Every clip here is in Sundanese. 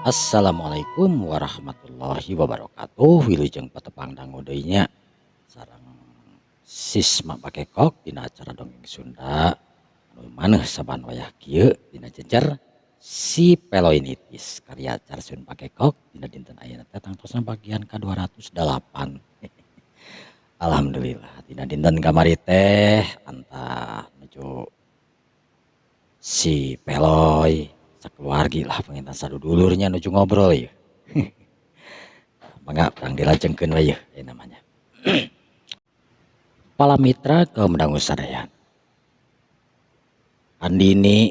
Assalamualaikum warahmatullahi wabarakatuh. Wilujeng patepang dangu deui nya sareng sisma pakekok dina acara dongeng Sunda anu maneh saban wayah kieu dina jejer si Peloinitis karya Carsun Pakekok dina dinten ayeuna teh tangtosna bagian ka-208. Alhamdulillah dina dinten kamari teh antah nuju si Peloy sakeluargi lah pengintan sadudulurnya nuju ngobrol ya. Mangga perang dilajengkeun we yeuh namanya. Palamitra kaum dangu sadayan. Andini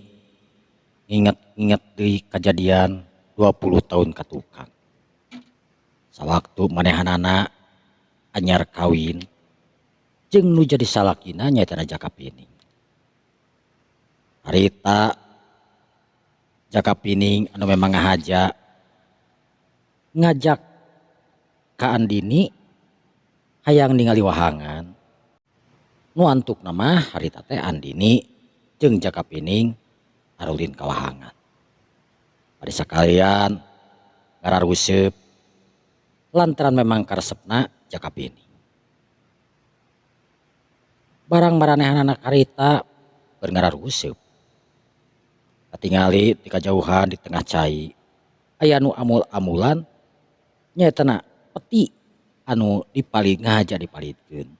inget-inget deui kejadian 20 tahun katukang. Sawaktu manehanana anyar kawin jeung nu jadi salakina nyaeta Jakapining. Harita Jakapining anu memang ngahaja ngajak ka Andini hayang ningali wahangan nu antuk nama harita teh Andini jeung Jakapining arulin ka wahangan. Bari sakalian ngararuseup lantaran memang karesepna Jakapining. Barang maranehanana karita keur ngararuseup katingali di kajauhan di tengah cai aya nu amul-amulan nyaetana peti anu dipaling ngahaja dipalitkeun.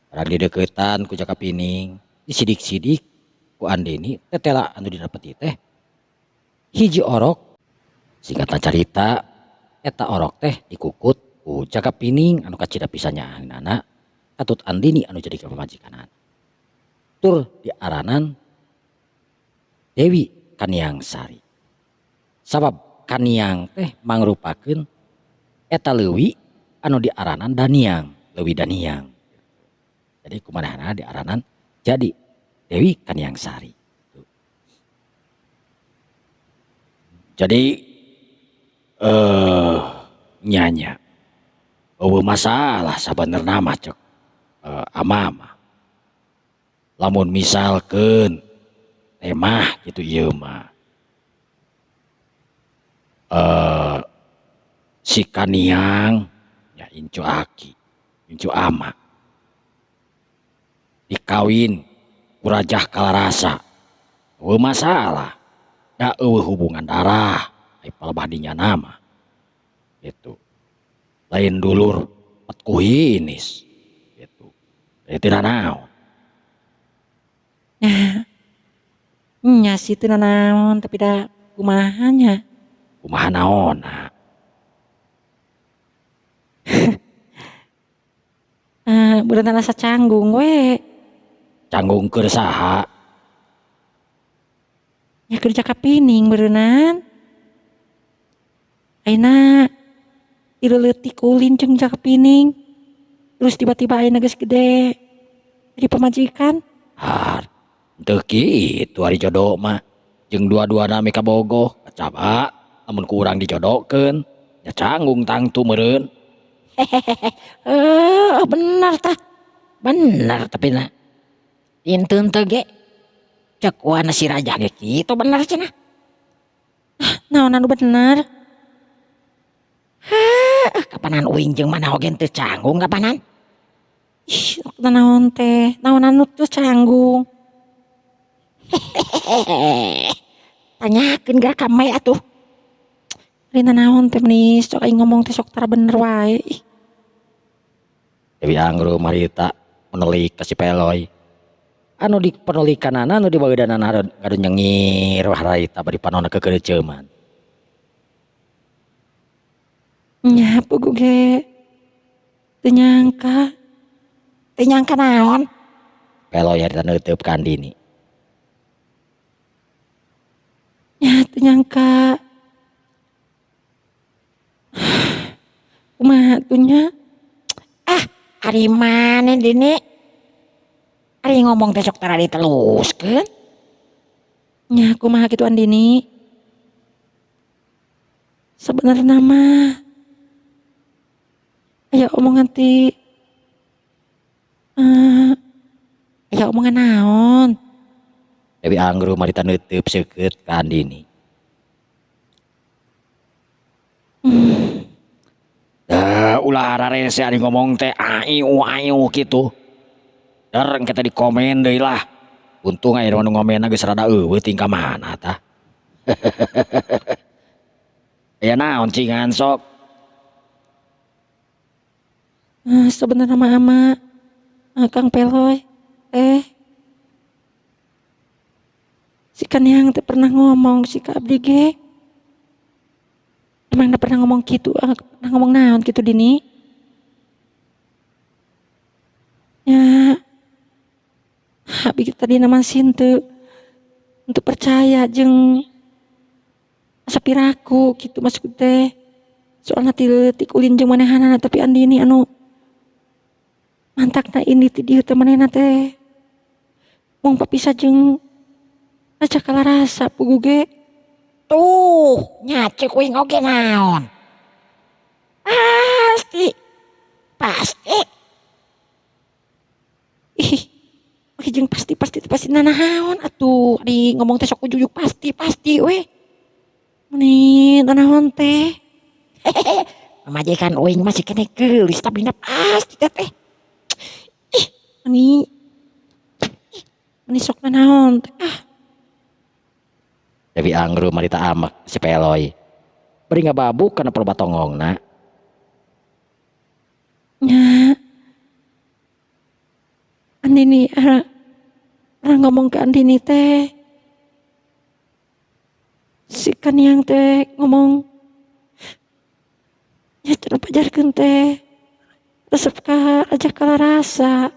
Barang dideuketan ku Jakapining disidik-sidik ku Andini tetela anu dina peti teh hiji orok. Singkatna carita eta orok teh dikukut ku Jakapining anu kacida pisan nyaangnana katut Andini anu jadi pamajikanana. Tur diaranan Dewi Kaniang Sari. Sabab Kaniang teh mangrupakeun eta leuwih anu diaranan Daniang, leuwih Daniang. Jadi kumanehna diaranan jadi Dewi Kaniang Sari. Jadi nyanya eueuh masalah sabenerna mah cek amama. Lamun misalkeun temah gitu ieu mah si Kaniang ya incu aki incu ama dikawin ku Rajah Kalarasa eueuh masalah da eueuh hubungan darah ai palebadinya nama gitu lain dulur petku hinis gitu jadi tidak naon. Nya sih teu nanaon tapi da kumahanya. Kumaha naonna? Beureunan asa canggung we. Canggung keur saha? Nya keur Jakapining beureunan. Ayeuna dileutik ulin jeung Jakapining. Terus tiba-tiba ayeuna geus gede jadi pamajikan. Teu kitu ari jodoh mah jeung dua-duana mika bogoh kacaba lamun ku urang dijodohkeun nya canggung tangtu meureun. Bener tah. Bener tapi na. Inteun teu ge cek wana si Raja ge kitu bener cenah. Naon anu bener? Kapanan uing jeung mana oge teu canggung kapanan? Ih, naon teh? Naon anu teu canggung? Tanyakeun geura ka Mai atuh. Rina naon teh menis sok aing ngomong teh sok tara bener wae. Dewi Anggrum harita menelik ka si Peloy. Anu di penelikanana anu di baeudanana ngadu nyengir harita bari panonna kekeureuceuman. Nya pugu ge. Teu nyangka. Teu nyangka naon? Peloy harita neuteub ka Andini. Nya teu nyangka. Kumaha atuh nya? Ari maneh Dini? Ari ngomong teh sok tara diteluskeun. Nya kumaha kitu Andini? Sebenarnya mah aya omongan ti aya omongan naon? Dewi Anggrum harita neuteub seukeut ka Andini. Hmm, Ulah rarese ari ngomong teh aiu gitu. Dereng kita di komen deui lah. Untung aya nu ngomenna geus rada eueuh tingkah mana tah. Aya naon cingan sok. sebenarnya mah ama Kang Peloy si kan yang teh pernah ngomong si ka abdi ge. Emang pernah ngomong gitu, pernah ngomong naon gitu dini? Ya, abdi tadi nama sinte untuk percaya jeng asa piraku gitu maksud teh. Soalnya ti ulin jeung manehanana tapi andini anu mantakna ini ti dieu teh manehna teh. Mung papisah jeung aja kalah rasa pugu ge. Tuh, nyacek wing oge naon. Pasti, pasti. Ih, jeung pasti nanahaon atuh. Ari ngomong teh sok ujuk pasti we. Meni nanahaon teh. Pamajikan uing masih kena geulis tapi na pasti teh. Meni sok nanahaon teh. Dewi Anggrum marita amak si Peloy. Beri ngababuk kana perbatongongna. Nya. Andini pernah ngomong ke Andini teh. Si kan yang teh ngomong ya cenah pajarkeun teh resep ka aja kala rasa.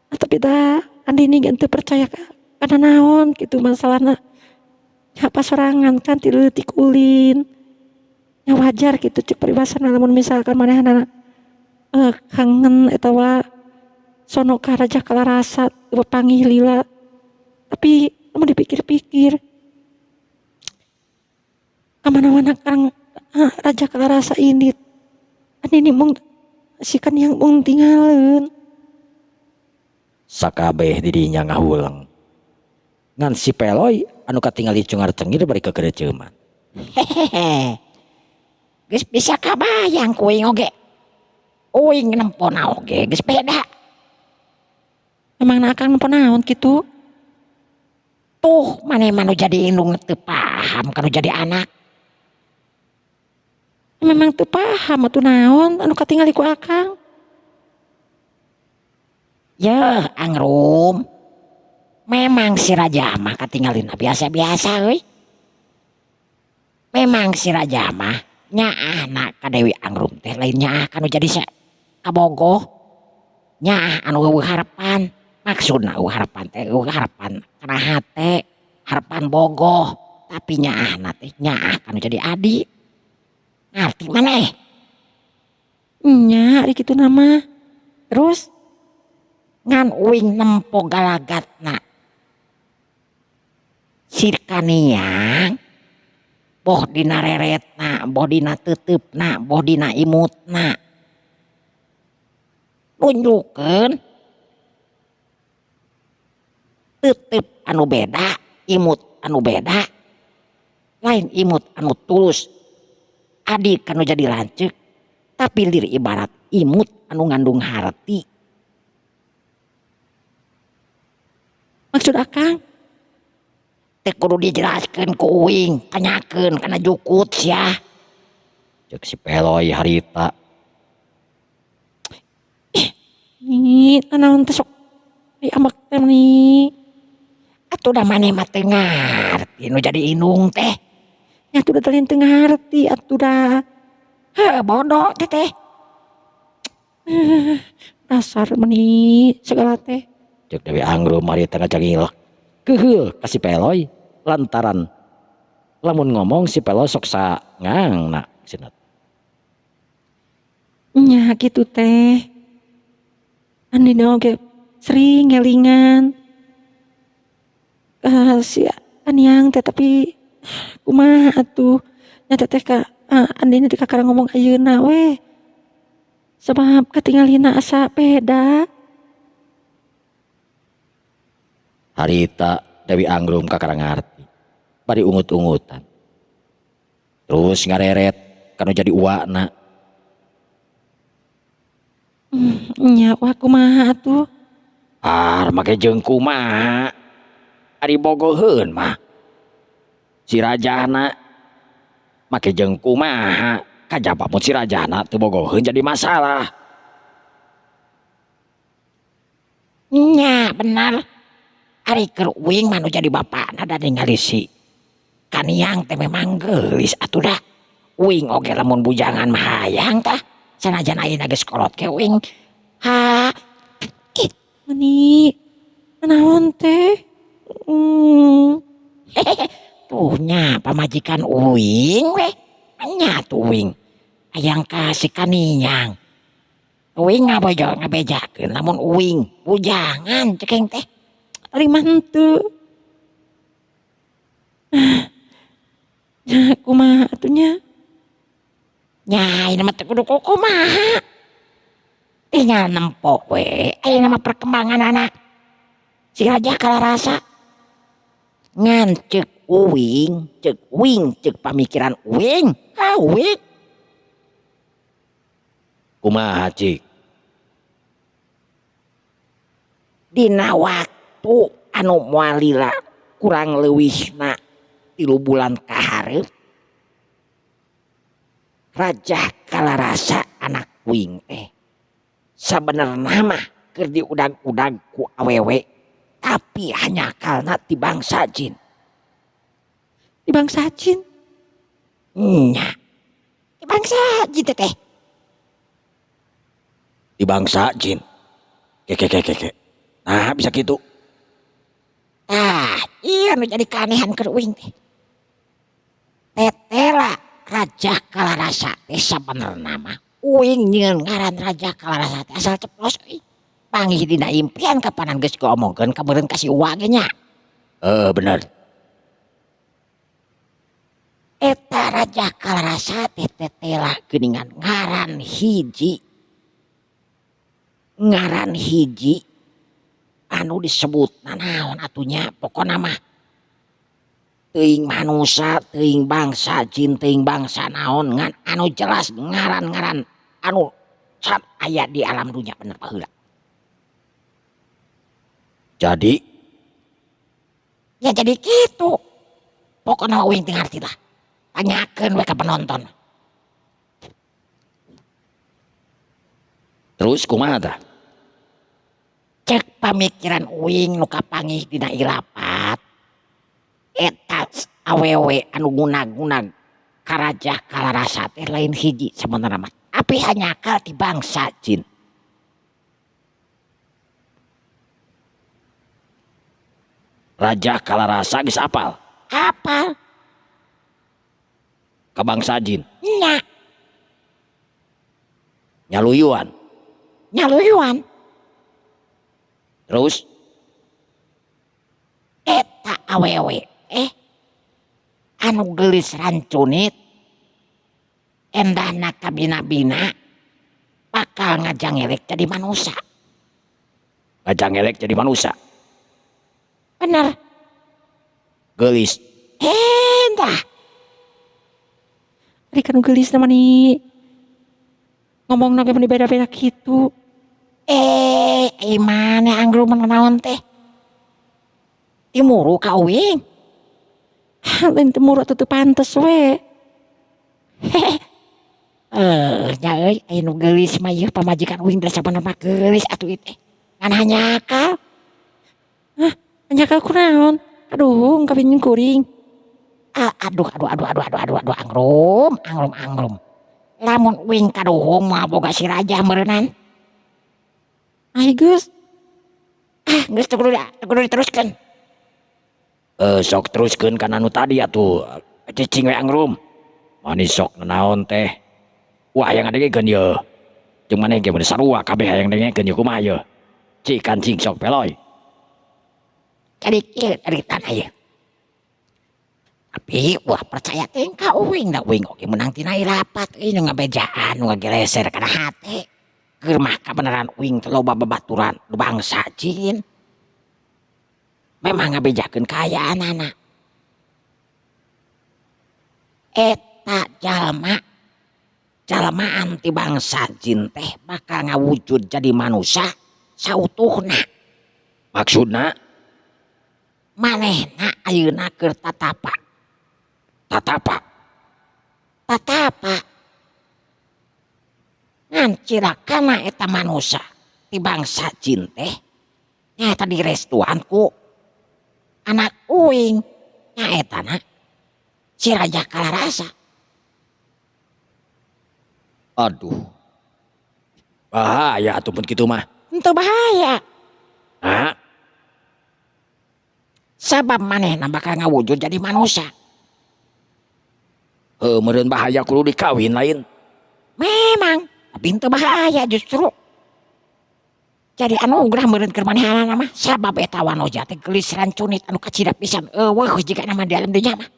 Tapi dah Andini ge teu percaya kana naon gitu masalahna. Ya pas sorangan kan ti leutik ulin. Ya wajar gitu cek peribahasana lamun misalkan manehna kangen atawa sono ka raja kala rasa panggih lila. Tapi mau dipikir-pikir kamana-mana kang raja kala rasa ini ini mung sikan yang mung tinggalin Sakabeh didinya ngahuleng. Ngan si Peloy anu katingali cungar-cengir bari ke gereuceuman. Hehehe. Geus bisa kabayang ku uing oge. Uing nempona oge geus beda. memang akang naon gitu. Tuh, maneh manu jadi indung teu paham kanu jadi anak. Memang teu paham atuh naon anu katingali ku akang. Yeuh, Angrum. Memang si Raja mah katinggalin biasa-biasa euy. Memang si Raja mah nyaahna ka Dewi Angrum teh lain nyaah kanu jadi kabogoh. Nyaah anu eueuh harapan. Maksudna eueuh harapan teh eueuh harapan kana hate, harapan bogoh. Tapi nyaahna teh nyaah kanu jadi adi. Ngarti maneh? Nya ari kitu nama. Terus Ngan uing nempo galagatna sirkaniang boh dina reretna, boh dina teutepna, boh dina imutna nunjukeun teuteup anu beda, imut anu beda, lain imut anu tulus, adi kanu jadi lanceuk, tapi lir ibarat imut anu ngandung harti. maksud akang Teh kudu dijelaskeun ku uing, tanyakeun kana jukut sia. Cek si Peloy harita. nih naon teh sok ai amak teh nih. Atuh da maneh mah teu ngarti nu jadi indung teh. Nya atuh da teu ngarti atuh da. Heuh bodoh teh teh. Dasar meni segala teh. Cek Dewi Anggrum marita ngajangilak. Keheul ka si Peloy lantaran lamun ngomong si Peloy sok sangangna cenah. Nya gitu teh. Andina oge sering ngelingan. Si Aniang teh tapi kumaha atuh. Nya teh ka Andina teh kakara ngomong ayeuna we. Sebab katingalina asa beda. Harita Dewi Anggrum kakara ngarti. Bari ungut-ungutan. Terus ngareret kanu jadi uwana. Nya wah kumaha atuh. Make jeung kumaha ari bogoheun mah si rajana make jeung kumaha kajaba mun si rajana teu bogoheun jadi masalah. Nya benar. Ari keur uing mah nu jadi bapakna da ningali si Kaniang teh memang geulis atuh da. Uing oge lamun bujangan mah hayang tah. Sanajan ayeuna geus kolot ke uing. Ha, Meni naon teh? tuh nya pamajikan uing we. Nya tuh uing. Hayang ka si Kaniang. Uing ngabejakeun lamun uing bujangan cekeng teh. Ari mah henteu. Nya kumaha atuh nya? Nya ieu mah teu kudu kumaha. Tinggal nempok we. Ayeuna mah perkembangan anak. Si Raja Kalarasa ngan ceuk uing ceuk pamikiran uing. Ha uing. Kumaha cik? Dina waktu anu moal lila kurang leuwihna 3 bulan kahareup Raja Kalarasa anak uing teh sabenerna mah keur diudag-udag ku awewe tapi hanya kalna ti bangsa jin. Di bangsa jin. Nya ti bangsa jin teh. Di bangsa jin. Keke. Nah bisa gitu. Iya nu jadi keanehan keur uing teh. Tetela Raja Kalarasa teh sabenerna mah uing nyieun ngaran Raja Kalarasa teh asal ceplos euy. Panggih dina impian kapanan geus diomongkeun ka meureun kasih uwa ge nya. Bener. Eta Raja Kalarasa teh tetela geuningan ngaran hiji anu disebutna naon atunya pokona mah teuing manusia teuing bangsa jin teuing bangsa naon ngan anu jelas ngaran-ngaran anu can aya di alam dunia bener baheula. Jadi Ya jadi gitu. Pokona uing teu ngarti lah. Tanyakeun we ka penonton. terus kumaha tah? Cek pamikiran uing nu kapanggih dina ilapat eta awewe anu gunag-gunag ka Raja Kalarasa teh lain hiji sebenarnya mah tapi hanya akal ti bangsa jin. Raja Kalarasa geus apal Apal ka bangsa jin nya nyaluyuan. nyaluyuan Terus eta awewe anu geulis rancunit endahna kabina-bina bakal ngajangelek jadi manusia. ngajangelek jadi manusia. Bener. Geulis. Endah. Ari kanu geulis na mani ngomongna ge mani beda-beda kitu. Mana anggrum naon teh? Timuru ka uing. Lain temuru atuh teu pantes we. Nya euy anu geulis mah ieu pamajikan uing da sabenerna mah geulis atuh ieu teh. Ngan hanya akal. Hanya kal kunaon? Aduh, ngkawin kuring. Aduh anggrum. Lamun uing kaduhung mah boga si raja meureunnan. Ai geus. Geus teu kudu diteruskeun. Sok teruskeun kana anu tadi atuh. Cicing we anggrum. Mani sok naon teh. Wah yang ngadengekeun ieu. Jeung maneh ge mun sarua kabeh hayang dengekeun ieu kumaha ieu. Cik kancing sok peloy. Jadi kieu ceritana ieu. Tapi wah percaya teh ka uing da uing oge menang tina ilapat ieu ngabejaan nu ngageleser kana hate. Keur mah kabeneran uing teh loba babaturan nu bangsa jin. Memang ngabejakeun kaayaanana. Eta jalma jalmaan ti bangsa jin teh bakal ngawujud jadi manusia sautuhna. Maksudna Manehna ayeuna keur tatapa. tatapa. Ngan cirakana eta manusia ti bangsa jin teh nyaeta direstuan ku anak uing nyaetana si Raja Kalarasa. Aduh. Bahaya ataupun gitu mah. Henteu bahaya. Nah, Sabab manehna bakal ngawujud jadi manusia. meureun bahaya kudu dikawin lain. Memang, tapi henteu bahaya justru. Jadi anugerah meureun keur manehanana mah sabab eta wanoja teh geulis rancunit anu kacidap pisan eueuh jiga nama di alam dunya mah.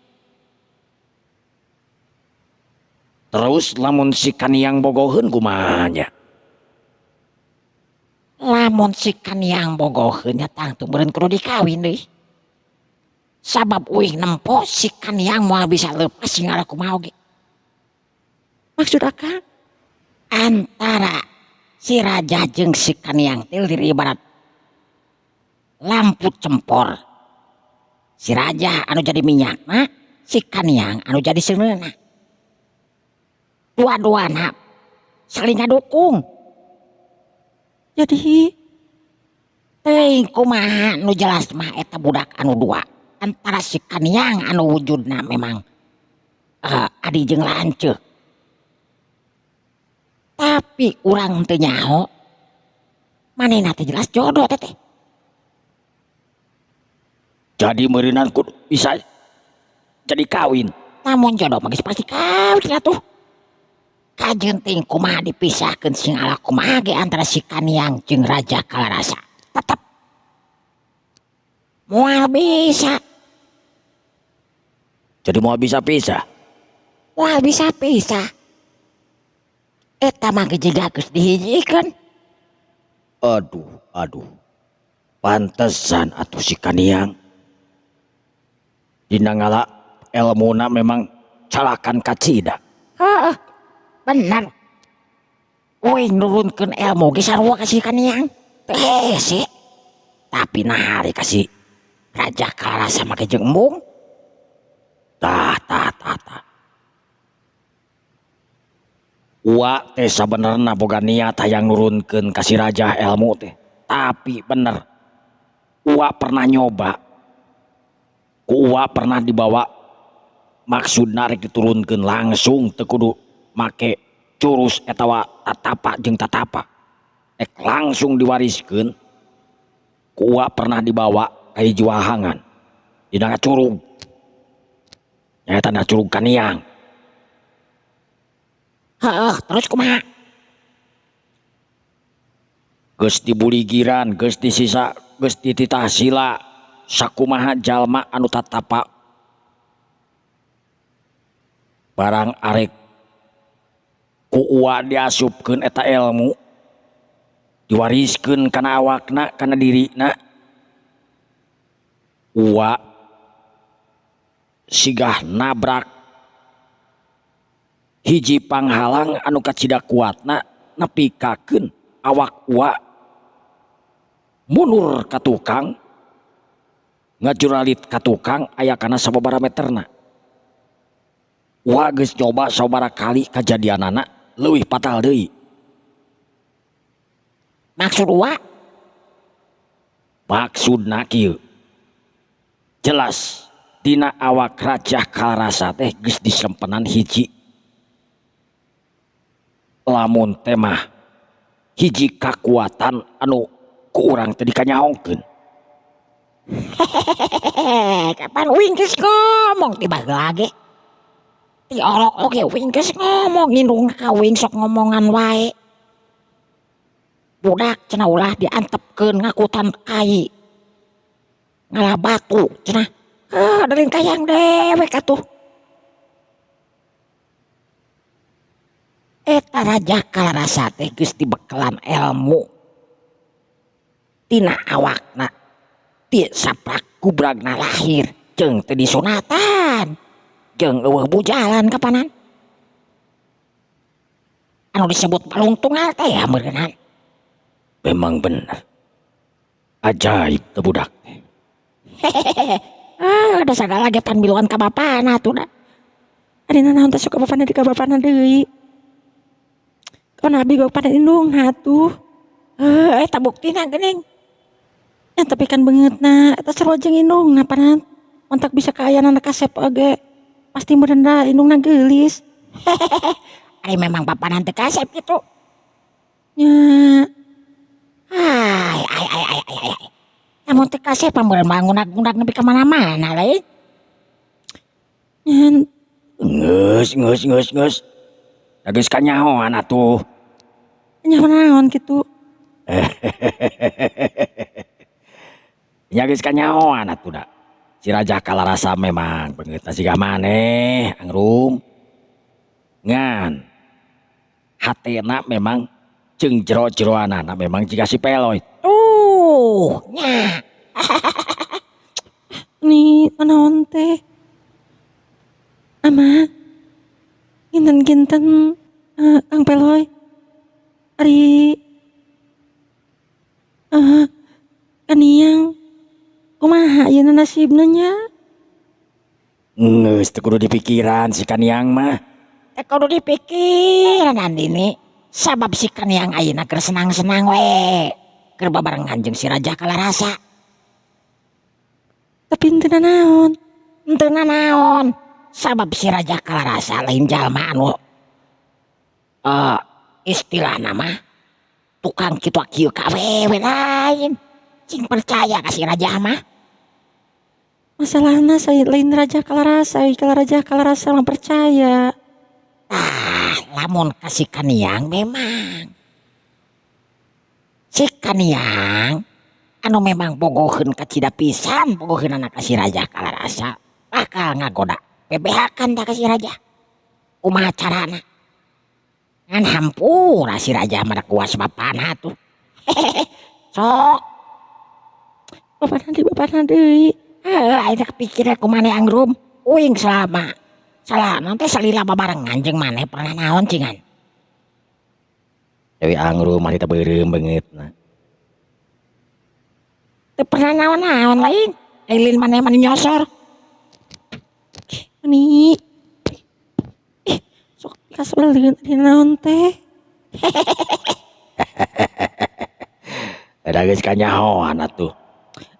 Terus lamun si Kaniang bogoheun kumaha nya? Lamun si Kaniang bogoheun nya tangtu meureun kudu dikawin deui. Sabab uing nempo si Kaniang moal bisa leupas singala kumaha oge. Maksud akang? Antara si raja jeung si Kaniang teh diri ibarat lampu cempor. Si raja anu jadi minyakna, si Kaniang anu jadi seuneuna. Dua-duana saling ngadukung. Jadi Teuing kumaha nu jelas mah eta budak anu dua. Antara si Kaniang anu wujudna memang adi jeung lanceuk. Tapi urang teu nyaho manehna teh jelas jodoh teh. Jadi meureunan kudu bisa jadi kawin. Namun jodoh mah geus pasti kawin atuh. Kajenting kumaha dipisahkeun singala kumaha ge antara si Kaniang jeung Raja Kalarasa. Tetep moal bisa. Jadi mau bisa pisah. Moal bisa pisah. Eta mah jiga geus dihijikeun. Aduh. Pantesan atuh si Kaniang. Dina ngala elmuna memang calakan kacida. Heeh. Bener. Uing nurunkeun ilmu ge sarua ka si Kaniang. Teh sih. Tapi nahari ka si Raja Kalarasa make jeung embung. Tah. Uwa teh sabenerna boga niat hayang nurunkeun ka si raja ilmu teh. Tapi bener. Uwa pernah nyoba. Ku uwa pernah dibawa maksudna rek diturunkeun langsung teu kudu make curus etawa tatapa jeung tatapa. Ek langsung diwariskeun. Ku uwa pernah dibawa ka hiji wahangan. Dina curug. Nyaeta na curug Kaniang. Heeh, terus kumaha? Geus dibuligiran, geus disisa, geus dititah sila sakumaha jalma anu tatapa. Barang arek ku uwa diasupkeun eta ilmu, diwariskeun kana awakna, kana dirina. Uwa sigah nabrak hiji panghalang anu kacida kuatna nepikakeun awak uwa mundur ka tukang ngajuralit ka tukang aya kana sababaraha meterna. Uwa geus nyoba sababaraha kali kajadianana leuwih fatal deui. Maksud uwa? Maksudna kieu. Jelas dina awak Raja Kalarasa teh geus disempenan hiji lamun temah hiji kakuatan anu ku urang teh dikanyaongkeun. Kapan uing geus ngomong tiba lagi. Ti olok oge uing geus ngomong indung ka uing sok ngomongan wae. Budak cenah ulah diantepkeun ngakutan kai. Ngalah batu cenah. Darin kayang dewek atuh. Eta Raja Kalarasa teh geus dibekelan ilmu tina awakna. Ti saprak kubragna lahir jeung teu disunatan jeung eueuh bujalan kapanan. anu disebut palung tunggal teh ya meureunna. Memang benar. Ajaib teu budak teh. Ada sagala getan miluan ka bapana tuh da. Ari naon teh sok ka bapana di ka bapana deui. Kau nabi gak pada indung hatuh. Eta buktina geuning. Ya tapi kan banget na. Eta sarojeng indung na panan. Mantak bisa kaya anak kasep age. Pasti merenda indung na gelis. Ari memang bapana teu kasep gitu. Ya. Ay. Namun teu kasep pameureun mah ngunak-ngunak nepi ka mana-mana lain. Ya. Geus. Da geus kanyahoan atuh. Naon gitu. Nya geus kanyahoan atuh da. Si Raja Kalarasa memang beungeutna siga maneh, Angrum. Ngan. Hatena memang jeung jero-jeroanana memang jiga si Peloy. Nya. Nih naon teh. Ama. Ginten-ginten Kang Peloy. Ari kaniang kumaha yeuna nasibna nya? Geus teu kudu dipikiran si Kaniang mah. Teh kudu dipikiran andini. Sabab si Kaniang ayeuna keur senang-senang we. Keur babarengan jeung si Raja Kalarasa. Tapi henteu naon. Henteu naon. Sabab si Raja Kalarasa lain jalma anu istilahna mah tukang kitu kieu ka awewe lain. Cing percaya ka si Raja mah. Masalahna saya lain Raja Kalarasa, kalau Raja Kalarasa mah percaya. Lamun kasih Kaniang memang. Si Kaniang anu memang bogoheun ka cida pisan, bogoheun anak ka si Raja Kalarasa. Bakal ngagoda bebehakan da ka si Raja. Kumaha carana? Ngan hampura si Raja mah kuas bapana tuh. Sok. Bapana deui. Ayeuna kepikiran kumaneh Angrum. Uing selama teh salila babarengan jeung maneh pernah naon cingan. Dewi Angrum mah teu beureum beungeutna. Teu pernah naon-naon lain. Lilin maneh mah nyosor. Ani. Sok kasbeleun ari naon teh. Da geus kanyahoan atuh.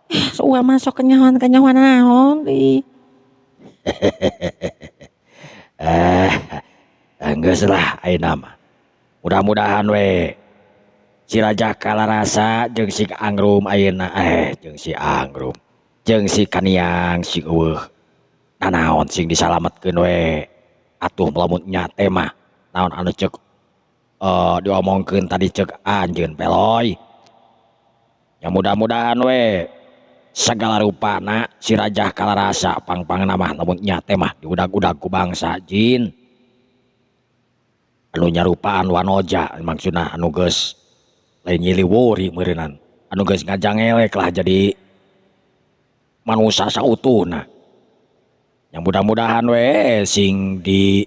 Suwa masuk kenyawan naon deui. Geus lah ayeuna mah. Mudah-mudahan we si Raja Kalarasa jeung si Angrum ayeuna jeung si Angrum jeung si Kaniang si eueuh nanaon sing disalametkeun we atuh lamun nya teh mah naon anu ceuk diomongkeun tadi ceuk anjeun Peloy. Ya mudah-mudahan we segala rupana si Raja Kalarasa pang-pangna mah lamun nya teh mah diudag-udag ku bangsa jin. Anu nyarupaan wanoja maksudna anu geus lain nyiliwuri meureunan anu geus ngajangelek lah jadi manusia sautuhna. Yang mudah-mudahan we sing di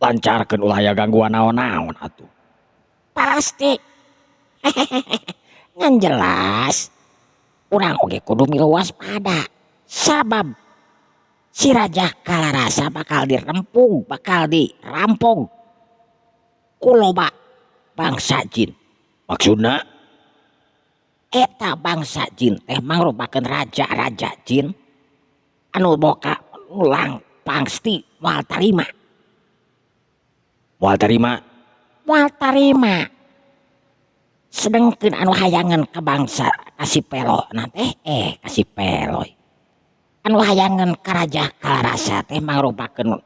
lancarkeun ulah aya gangguan naon-naon atuh. Pasti. Ngan jelas urang oge kudu milu waspada. Sabab si Raja Kalarasa bakal dirampung ku loba bangsa jin. Maksudna Eta bangsa jin teh mangrupakeun raja-raja jin anu boga ulang pangsti moal tarima. Moal tarima. Sedengkeun anu hayangan ke bangsa kasih Pelo teh kasih Peloy. Anu hayangan ka Raja Kalarasa teh mangrupakeun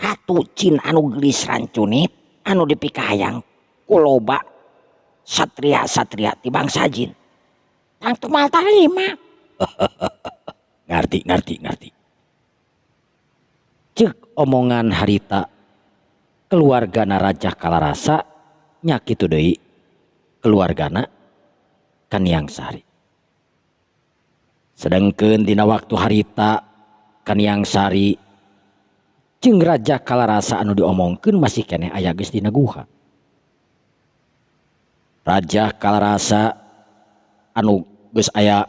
ratu jin anu gelis rancunit anu dipikahayang ku loba satria-satria ti bangsa jin. Tangtu moal tarima. Ngerti. Ceuk omongan harita keluargana Raja Kalarasa nya kitu deui keluargana Kaniang Sari. Sedengkeun dina waktu harita Kaniang Sari Jeung Raja Kalarasa anu diomongkeun masih keneh aya geus dina guha. Raja Kalarasa anu geus aya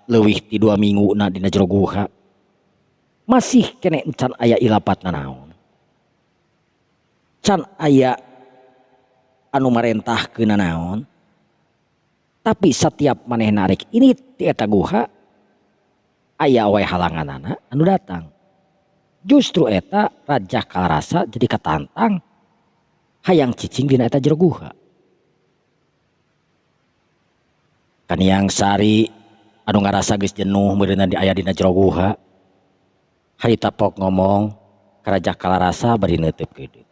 leuwih ti 2 mingguna dina jero guha masih keneh can aya ilapatna naon. Can aya anu marentahkeun naon. Tapi setiap manehna rek ini ti eta guha aya wae halanganana anu datang. Justru eta Raja Kalarasa jadi katantang hayang cicing dina eta jero guha. Kaniang Sari anu ngarasa geus jenuh meureunna aya dina jero guha harita pok ngomong ka Raja Kalarasa bari neuteub keudeuh.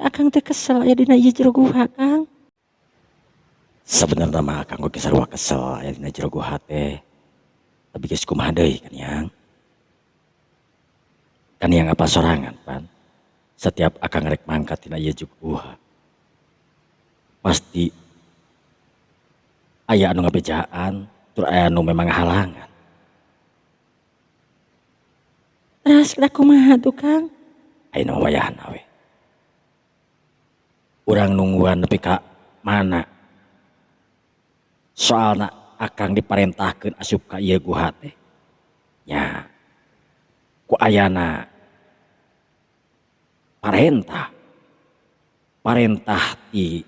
Akang teh kesel aya dina ieu jero guha, Kang. Sebenarnya mah Kang ge sarua kesel aya dina jero guha teh. Tapi geus kumaha deui Kaniang? Kaniang apa sorangan pan? Setiap akang rek mangkat dina ieu jero guha pasti aya anu ngabejaan, tur aya anu memang halangan. Terus da kumaha tuh, Kang? Ayeuna wayahna we. Urang nungguan nepi ka mana? Soalna akang diparentahkeun asup ka ieu guha teh. Nya ku ayana parentah ti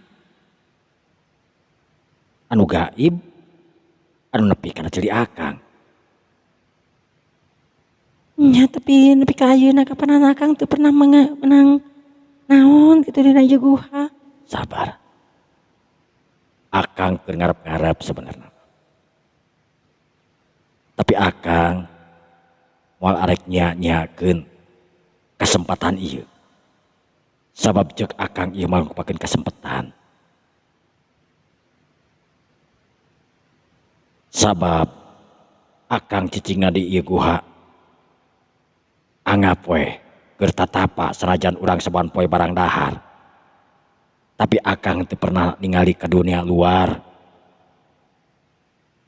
anu gaib anu nepi kana celi akang. Ya tapi nepi ka ayeuna kapanan Akang teu pernah menang naon gitu dina ieu guha. Sabar. Akang keur ngarep-ngarep sebenarnya. Tapi akang moal arek nya-nyakeun kesempatan ieu. Sabab ceuk akang ieu mah ngupakeun kesempatan. Sabab akang cicingna di ieu guha anggap we keur tatapa sanajan urang saban poe barang dahar. Tapi akang teu pernah ningali ke dunia luar.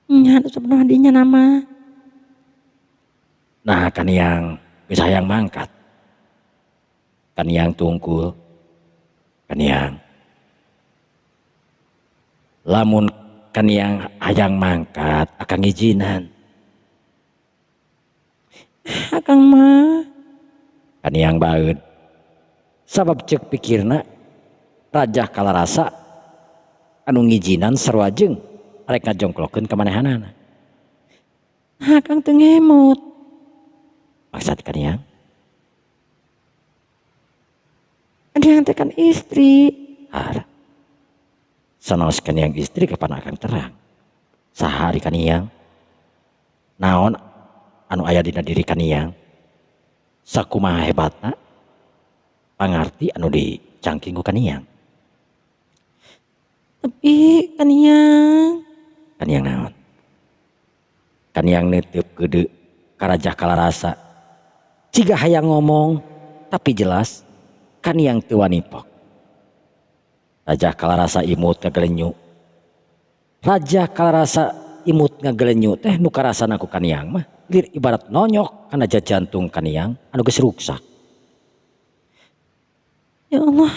Nya sebenarnya dinya nama. Nah Kaniang geus hayang mangkat. Kaniang tungkul. Kaniang. Lamun Kaniang hayang mangkat akang ijinan. Akang mah Kaniang baeud. Sabab ceuk pikirna Raja Kalarasa anu ngijinan sarua jeung arek ngajongklokeun ka manehanana. Akang teu ngemot. Maksud Kaniang? Dia teh kan istri. Har. Sanaos Kaniang istri kapan akang terang. Saha ari Kaniang? Naon anu aya dina diri Kaniang? Sakumaha hebatna? Pangarti anu dicangking ku Kaniang. Tapi Kaniang Naon? Kaniang neuteub keudeuh ka Raja Kalarasa. Ciga hayang ngomong tapi jelas Kaniang teu wani pok. Raja Kalarasa imut ngagelenyu. Raja Kalarasa imut ngagelenyu teh nu karasana ku Kaniang mah lir ibarat nonyok kana jantung Kaniang anu geus ruksak. ya Allah.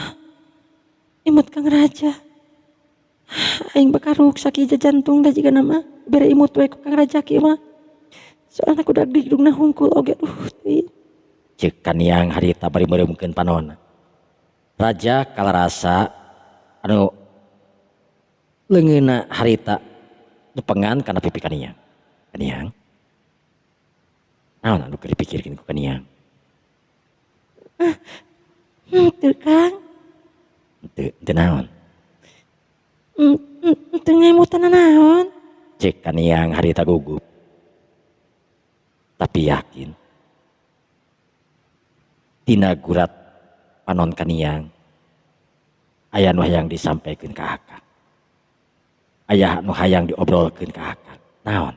Imut Kang Raja. Aing bakal ruksak ieu jantung da jiga nama bere imut we ku Kang Raja kieu mah. Soalna ku dak digdungna hungkul oge teuing. Ceuk Kaniang harita bari meureumkeun panonna. Raja Kalarasa anu leungeunna harita nepengan kana pipi Kaniang. Kaniang. Naon anu keur dipikirkeun ku Kaniang? Teu Kang. Teu naon. Teu ngemutan naon. Cek Kaniang harita gugup. Tapi yakin. Tina gurat panon Kaniang. Aya nu hayang disampaikan ke akang. Aya nu hayang diobrolkeun ke akang. Naon?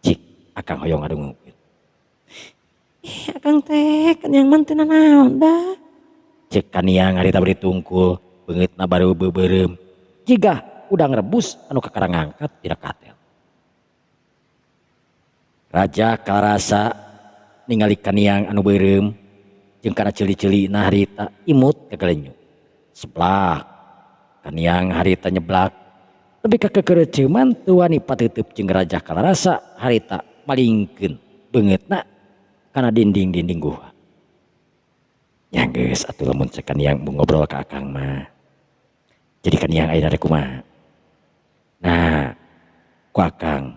Cik akang hoyong ngadungukeun. Akang teh Kaniang mah teu naon dah. Cek Kaniang harita bari tungkul. Beungeutna baru beubeurem. Jiga udang rebus anu kakara ngangkat tidak katel. Raja Kalarasa ningali Kaniang anu beureum jeung kana ceuli-ceuli na harita imut kagelenyuk. Seblak Kaniang harita nyeblak lebih ka kekereuceuman teu wani pateuteub jeung Raja Kalarasa harita malingkeun beungeutna kana dinding-dinding guha. Ya geus atuh lamun cek Kaniang mau ngobrol ka akang mah. Jadi Kaniang ayeuna rek kumaha? Nah, ku akang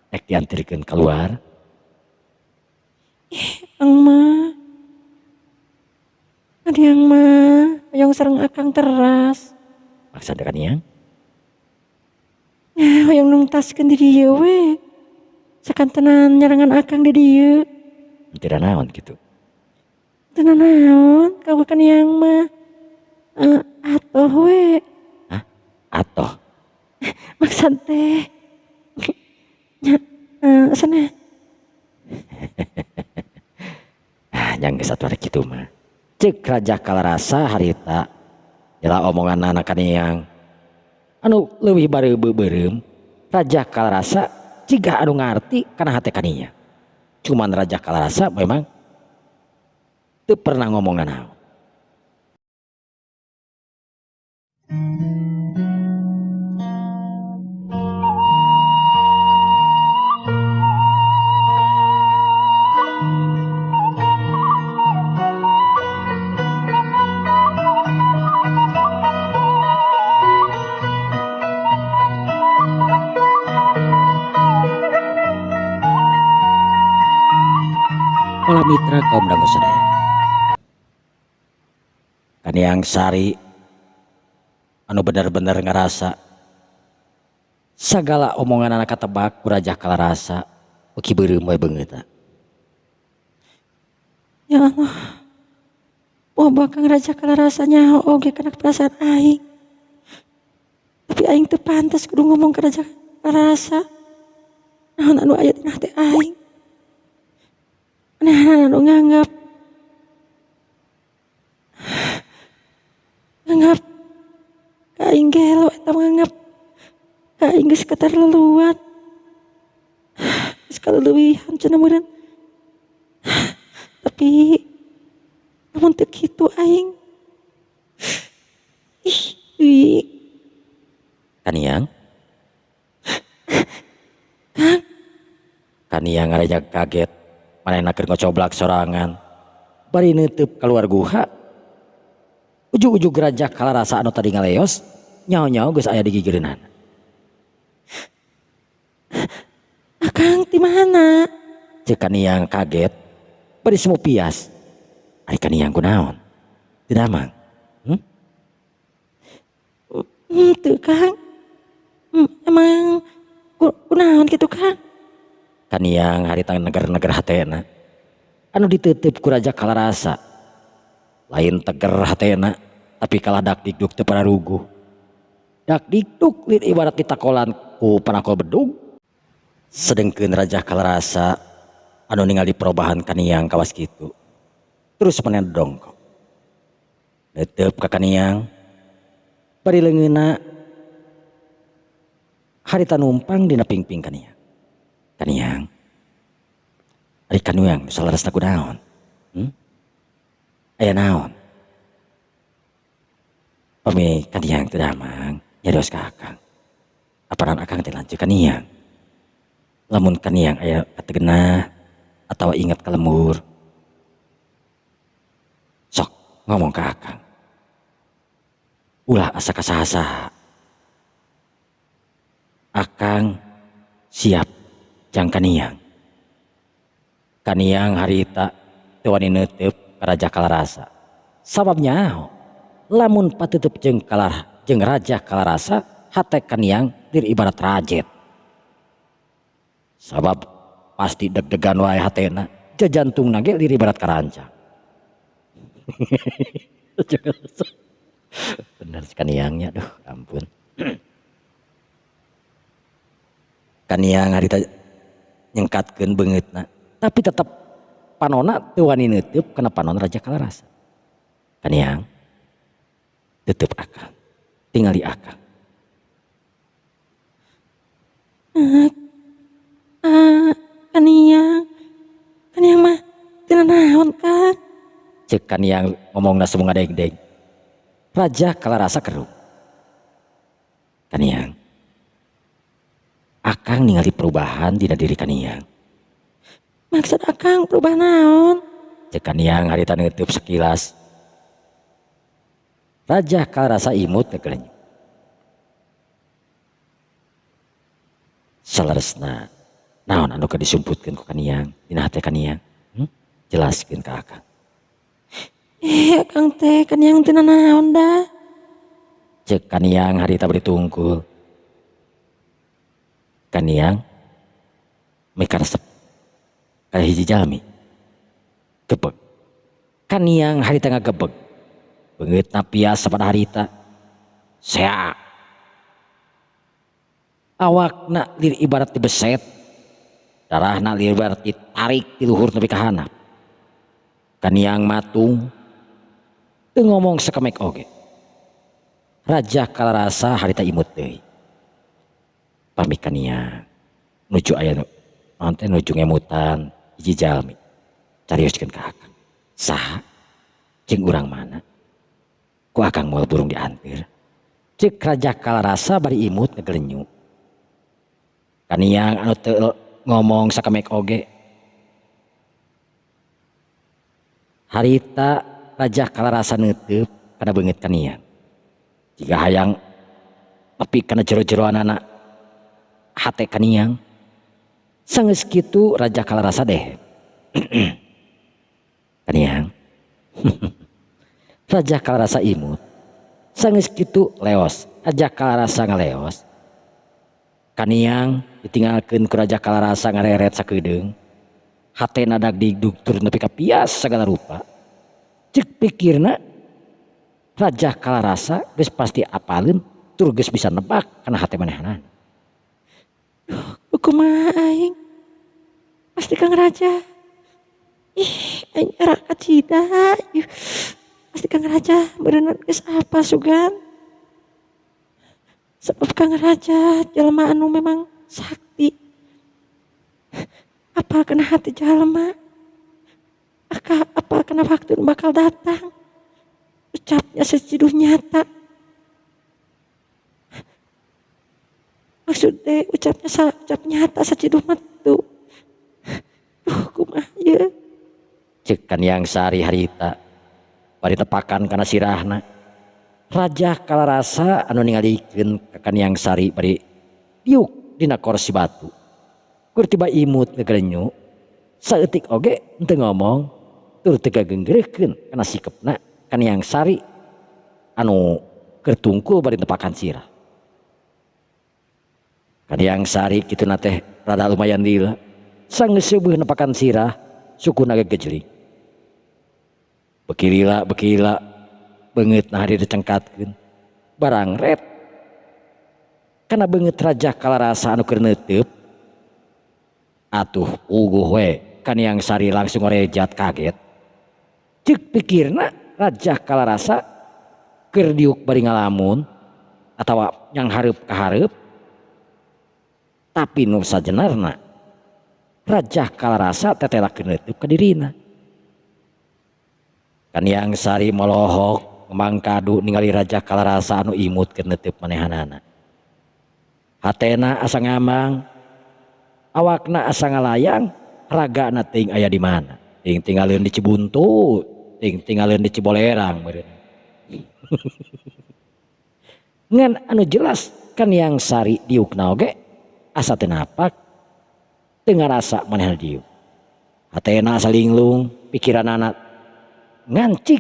rek diantirkeun keluar. Ang mah. Ada yang mah, yang sareng akang teras. Maksud Kaniang? Nah, yang nungtaskeun di dieu we. Sakantenan nyarangan akang di dieu. Tidak naon gitu. Teu naon, kau kan yang mah. Atoh we. Hah? Atoh. Maksud teh. Sana. Yang geus atuh rek kitu mah. Cek Raja Kalarasa harita nyalah omongan anak Kaniang anu leuwih bareu-beureum. Raja Kalarasa ciga anu ngarti kana hate Kaniang. Cuman Raja Kalarasa memang teu pernah ngomong naon. Para mitra kaum dangu sadaya. Kaniang Sari anu bener-bener ngerasa sagala omongan anak katebak ku Raja Kalarasa uki beureum we beungeutna. Ya Allah. Oh bakang Raja Kalarasa nyaho oge kana perasaan aing. Tapi aing teu pantas kudu ngomong ke Raja Kalarasa. Naon anu aya dina hati aing. Nah, anu nganggap ka aing gelo eta nganggap ka aing geus katerlaluan. Geus kaleuwihan cenah meureun. Tapi namun teu kitu aing. Ih. Kaniang? Kang, Kaniang ngaraja kaget. Manehna keur ngocoblak sorangan. Bari neuteub kaluar guha. Ujug-ujug Raja Kalarasa anu tadi ngaleos nyaho-nyaho geus aya di gigireunana. Akang di mana? Cek Kaniang kaget. Bari semu pias. Ari Kaniang kunaon? Teu damang. Teu Kang. Emang kunaon kitu Kang? Kaniang harita neger-neger hatena anu diteuteub ku Raja Kalarasa lain teger hatena tapi kalah dak dikduk teu pararuguh. Dak dikduk lir ibarat ditakolan ku panakol bedug. Sedengkeun Raja Kalarasa anu ningali perubahan Kaniang kawas kitu terus maneh dongkok neuteub ka Kaniang bari leungeunna harita numpang dina pingping Kaniang. Kaniang, ari Kaniang salaresna kunaon? Aya naon? Pami Kaniang teu damang nyarios ka akang. Aparan akang teh lanceuk Kaniang. Lamun Kaniang aya kategenah atawa inget ka lembur. Sok ngomong ka akang. Ulah asa kasaha-saha. Akang siap jang Kaniang. Kaniang harita teu wani neuteub ka Raja Kalarasa. Sababnya nyaho? Lamun pateuteub jeung Raja Kalarasa hate Kaniang lir ibarat rajet. Sabab pasti deg-degan wae hatena, jajantungna ge lir ibarat karancang. Bener si Kaniangnya, duh ampun. Kaniang harita nyengkatkeun beungeutna tapi tetep panonna teu wani neuteub kana panon Raja Kalarasa. Kaniang teuteub akang tingali akang. Kaniang Cek Kaniang ngomongna semua ngadeg-deg. Raja kalarasa keruk. Kaniang, akang ningali perubahan dina diri Kaniang. Maksud akang berubah naon? Cek Kaniang harita neueup sekilas. Raja kalarasa imut ngegelenyuk. Saleresna naon anu keur disumputkeun ku Kaniang dina hate Kaniang? Jelaskeun ka akang. Akang teh Kaniang teu naon dah. Cek Kaniang harita beri tungkul. Kaniang mekaresep kaya hiji jalmi. Gebeg. Kaniang harita ngagebeg. Beungeutna pias sapada harita. Seak. Awakna lir ibarat dibeset. Darahna lir ibarat ditarik di luhur nepi ka handap. Kaniang matung. Teu ngomong sakemek oge. Raja kalarasa harita imut deui. Pami Kaniang nuju aya naon teh nuju ngemutan hiji jalmi. Carioskeun ka akang. Saha? Jeung urang mana? Ku akang moal burung diantir. Cek Raja kalarasa bari imut ngegelenyuk. Kaniang anu teu ngomong sakemek oge. Harita Raja kalarasa neuteub kana beungeut Kaniang. Jika hayang nepi kana jero-jeroanana hate Kaniang. Sageus kitu Raja kalarasa deh. Kaniang. Raja kalarasa imut. Sageus kitu leos. Raja kalarasa ngaleos. Kaniang ditinggalkeun ku Raja kalarasa ngareret sakeudeung. Hatena dak digduktur nepi ka pias sagala rupa. Cek pikirna Raja kalarasa geus pasti apaleun tur geus bisa nebak kana hate manehanana. Kumaha aing? Pasti Kang Raja. Aing era kacida. Pasti Kang Raja beuneuh geus apa sugan? Sebab Kang Raja jelema anu memang sakti. Apa kena hati jalma? Apa kena waktu bakal datang? Ucapnya sejiduh nyata. Maksudnya ucap nyata sejiduh metu. Kumaha ieu? Cek Kaniang sari harita bari tepakan kana sirahna. Raja kalarasa anu ningalikeun ka Kaniang sari bari diuk dina kursi batu. Kur tiba imut ngegelenyuk. Saeutik oge henteu ngomong tur teu gageunggeureukeun kana sikepna Kaniang sari anu keur tungkul bari tepakan sirah. Kaniang sari kituna teh rada lumayan lila. Sageus seubeung nepakan sirah sukuna gegejling. Bekilila beungeutna hari dicengkatkeun. Barang ret. Kana beungeut Raja kalarasa anu keur neuteub. Atuh uguh we Kaniang sari langsung ngorejat kaget. Ceuk pikirna Raja kalarasa keur diuk bari ngalamun atawa nyang hareup ka hareup. Tapi nu sajeunarna Raja kalarasa tetelakeun neuteub ka dirina. Kaniang sari molohok mangkadu ningali Raja kalarasa anu imut keur neuteub manehanana. Hatena asa ngamang, awakna asa ngalayang, ragana teuing aya di mana? Teuing tinggalin di Cibuntu, teuing tinggalin di Cibolerang meureun. Ngan anu jelas Kaniang sari diukna oge asa teu napak, teu ngarasa manehna diuk. Hatena asa linglung, pikiranana ngancik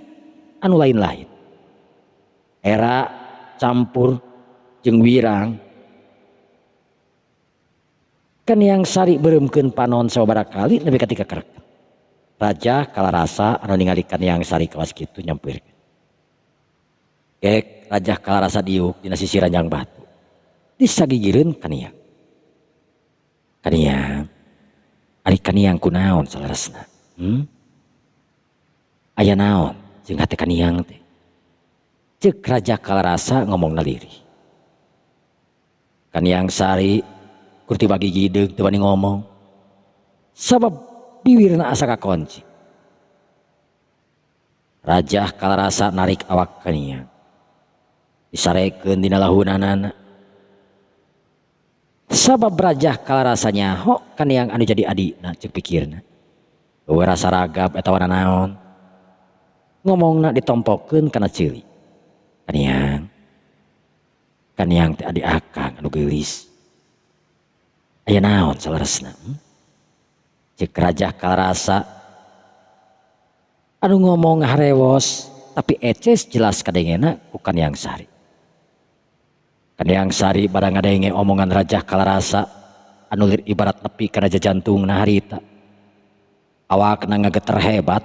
anu lain-lain. Era campur jeung wirang. Kaniang sari beureumkeun panon sababaraha kali nepi ka 3 kareket. Raja kalarasa anu ningali Kaniang sari kawas kitu nyampeurkeun. Kek Raja kalarasa diuk dina sisi ranjang batu. Disagigireun Kaniang. Kaniang, ari Kaniang kunaon salaresna? Aya naon jeung hate Kaniang teh? Ceuk Raja kalarasa ngomongna lirih. Kaniang sari kur tiba gigideug teu bani ngomong. Sabab bibirna asa kakonci. Raja kalarasa narik awak Kaniang disarekeun dina lahunanana. Sabab Raja kalarasanya hok Kaniang anu jadi adina cek pikirna. Eueuh rasa ragab eta wana naon. Ngomongna ditompokeun kana ceuli. Kaniang teh adik akang anu geulis. Aya naon salaresna? Cek Raja kalarasa anu ngomong harewos tapi eces jelas kadengena ku Kaniang Sari. Kaniang Sari barang ngadenge omongan Raja kalarasa anu lir ibarat nepi kana jajantungna harita. Awakna ngageter hebat.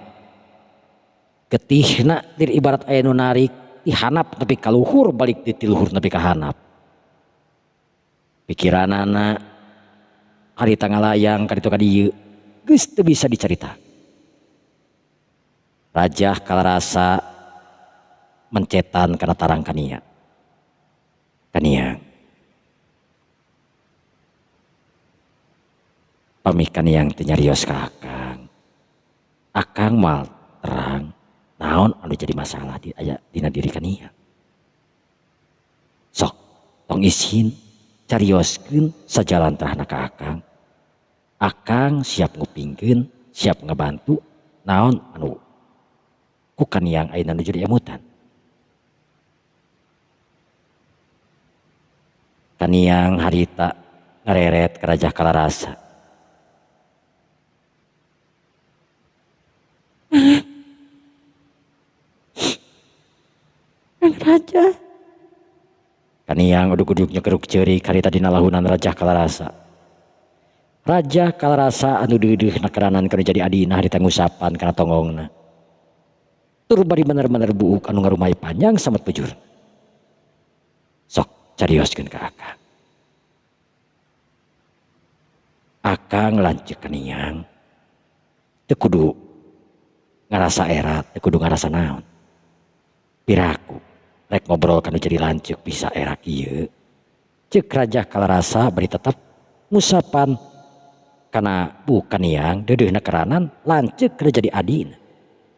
Getihna lir ibarat aya nu narik dihanap nepi ka luhur balik ditiluhur nepi ka hanap. Pikiranana harita ngalayang ka ditu ka dieu geus teu bisa dicarita. Raja kalarasa mencetan kana tarang Kaniang. Kaniang. Pami Kaniang teh nyarios ka akang. Akang mal terang naon anu jadi masalah dina diri Kaniang. Sok tong izin carioskeun sajalantrahna ka akang. Akang siap ngupingkeun, siap ngabantu naon anu ku Kaniang ayeuna nu jadi emutan. Kaniang harita ngareret ka Raja kalarasa. Kang Raja. Kaniang uduk-uduk nyegeruk ceurik harita dina lahunan Raja kalarasa. Raja kalarasa anu deudeuh nakeranan kana jadi adina harita ngusapan kana tongongna. Tur bari bener-bener buuk anu ngarumai panjang samet bujur. Sok carioskeun ka akang. Akang lanceuk Kaniang. Teu kudu ngarasa erat, teu kudu ngarasa naon. Piraku rek ngobrol kanu jadi lanceuk bisa erak ieu. Ceuk Raja kalarasa bari tetep ngusapan kana bu Kaniang deudeuhna keranan lanceuk keur jadi adina.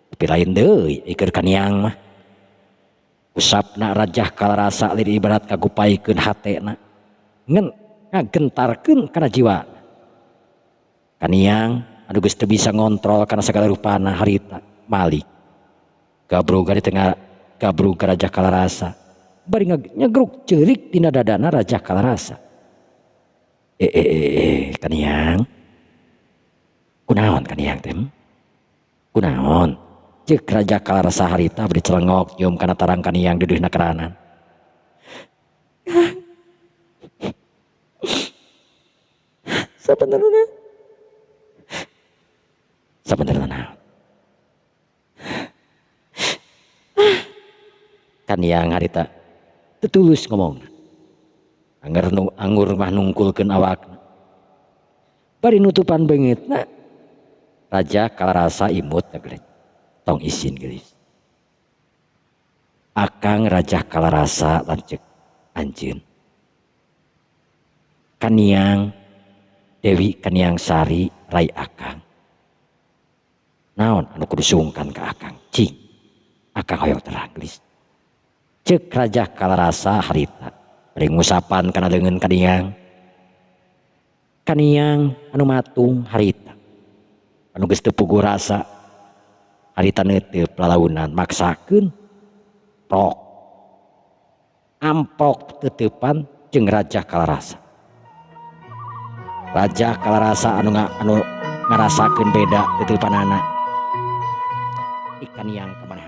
Tapi lain deui ikeur Kaniang mah. Usapna Raja kalarasa lir ibarat kagupaikeun hatena. Ngagentarkeun kana jiwa. Kaniang anu geus teu bisa ngontrol kana sagala rupana harita malik. Gabrug di tengah gabrug ka Raja kalarasa. Bari nyegruk ceurik dina dadana Raja kalarasa. Kaniang. Kunaon Kaniang teh? Kunaon? Ceuk Raja kalarasa harita bari celengok nyium kana tarang Kaniang deudeuhna keranan. Sabenerna naon? Kaniang harita tetulus ngomongna. Anggur mah nungkulkeun awakna. Bari nutupan beungeutna Raja kalarasa imut ngeglek. Tong izin geulis. Akang Raja kalarasa lanceuk anjeun. Kaniang Dewi Kaniang Sari rai akang. Naon anu kudu sungkan ka akang? Cing. Akang hoyong terang geulis. Ceuk Raja kalarasa harita bari ngusapan kana leungeun Kaniang. Kaniang anu matung harita anu geus teu puguh rasa harita neuteub lalaunan maksakeun rok ampok teutepan jeung Raja kalarasa. Raja kalarasa anu ngarasakeun beda teutepanana. Kaniang kemana